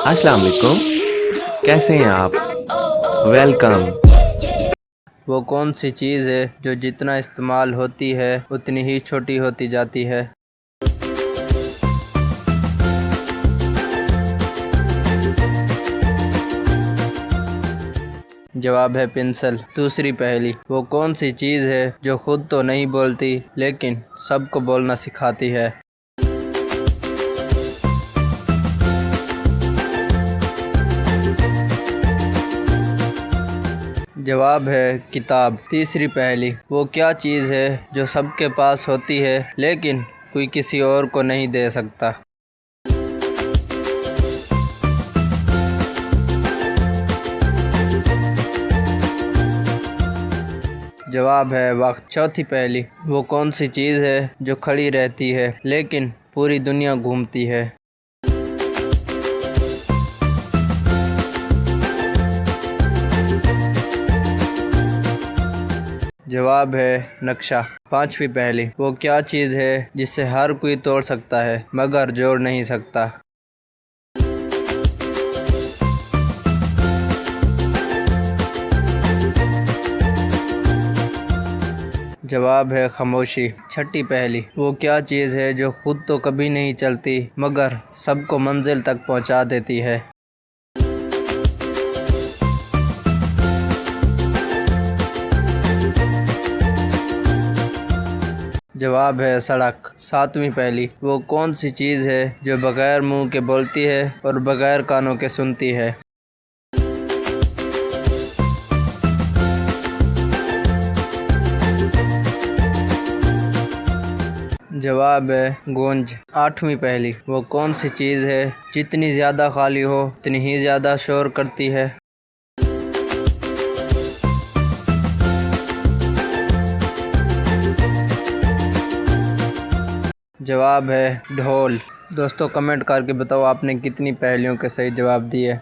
अस्सलाम वालेकुम। कैसे हैं आप? वेलकम। वो कौन सी चीज़ है जो जितना इस्तेमाल होती है उतनी ही छोटी होती जाती है? जवाब है पेंसिल। दूसरी पहेली, वो कौन सी चीज़ है जो खुद तो नहीं बोलती लेकिन सबको बोलना सिखाती है? जवाब है किताब। तीसरी पहेली, वो क्या चीज़ है जो सबके पास होती है लेकिन कोई किसी और को नहीं दे सकता? जवाब है वक्त। चौथी पहेली, वो कौन सी चीज़ है जो खड़ी रहती है लेकिन पूरी दुनिया घूमती है? जवाब है नक्शा। पांचवी पहेली, वो क्या चीज़ है जिसे हर कोई तोड़ सकता है मगर जोड़ नहीं सकता? जवाब है खामोशी। छठी पहेली, वो क्या चीज़ है जो खुद तो कभी नहीं चलती मगर सबको मंजिल तक पहुंचा देती है? जवाब है सड़क। सातवीं पहेली, वो कौन सी चीज़ है जो बगैर मुंह के बोलती है और बगैर कानों के सुनती है? जवाब है गूंज। आठवीं पहेली, वो कौन सी चीज़ है जितनी ज़्यादा खाली हो उतनी ही ज़्यादा शोर करती है? जवाब है ढोल। दोस्तों कमेंट करके बताओ आपने कितनी पहेलियों के सही जवाब दिए।